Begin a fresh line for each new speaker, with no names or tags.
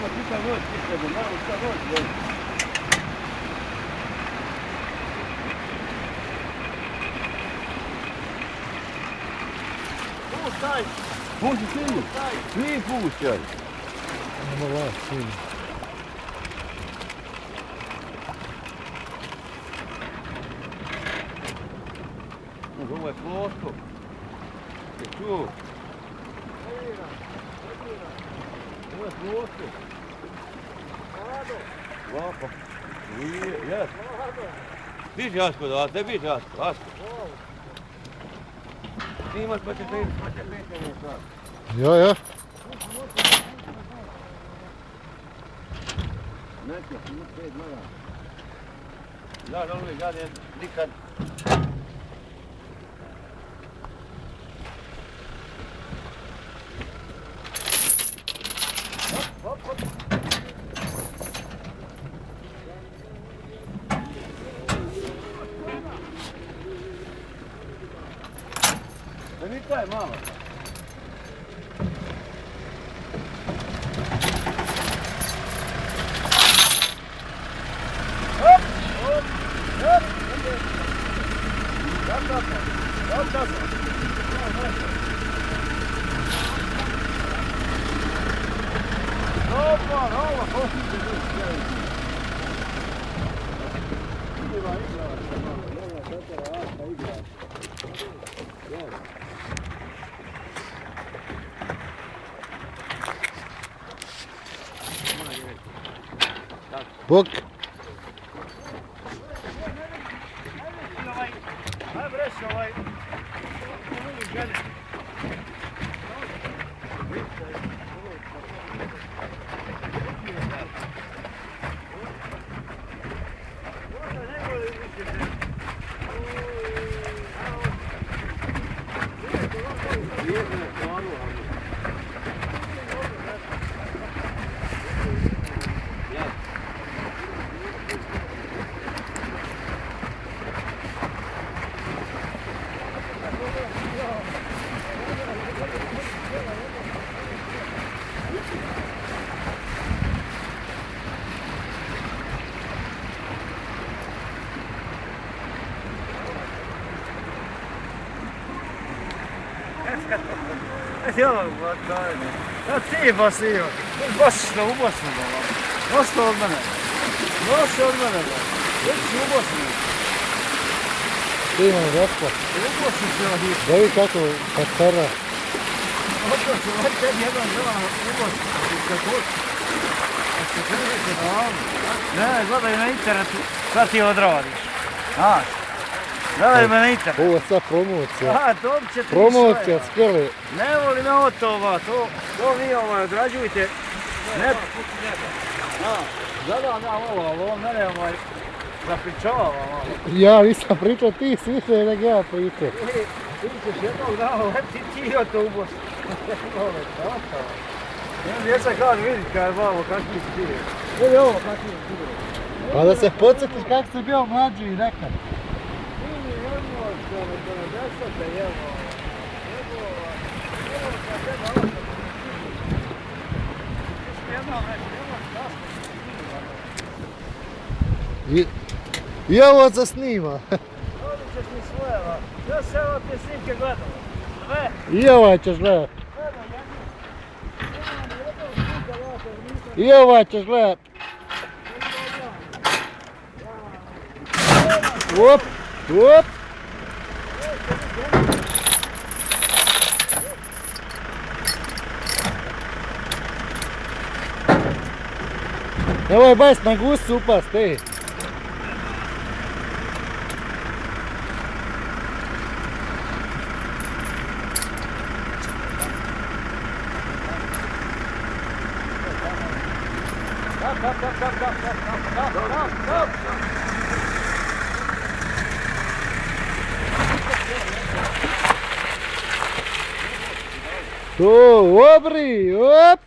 Tipa god tišemo, malo šta god voli. Puštaj! Puši svi! Svi puštaj!
Nema vas, svi.
Ovo je plosko. Je čuo? Ovo je plosko. Lako. Jes. Biži Asko, da te biži Asko. Asko. Ti imaš pa će penjanje sad.
Ja.
Neće, imaš 5 gleda. Znaš, ono je gade nikad. Da mi taj malo. Hop, hop, hop. Hop. Opa, ovo.
Bok.
Ja, ti Vasio, baš na ubosnu dala. Dosta od mene. Već ubosnu.
Ti imam zaspot.
Ubosnu se od njih.
Da vidi kako patara.
Oto se tebi jedan zelan ubosnu. Kako? Ne, gledaj na internetu, šta ti odradiš. Znaš, gledaj me na internetu.
Ovo je sad promocija.
Aha, dobit ćete
Promocija, skele.
Ne volim autova, to vi odrađujte. Ne. Gledam ja ovo mene zapričava malo.
Ja nisam pričao, ti si više nego ja pričao.
Ti ćeš jednog dana leti ti od to ubos. Djeca kaže, vidi kad je malo kakvi si ti. Vidi ovo kakvi si ti.
Pa da se podsjetiš kako si bio mlađi i nekad.
Vidi, jedno, što me desete, evo.
I ovo se snima.
Ovdje ćeš mi svojeva. Ja se ova te snimke gledala. Sve.
I ovaj ćeš gledat. I ovaj ćeš gledat. Op. Nemoj bajs na gusu upast, ej. To, obri, op.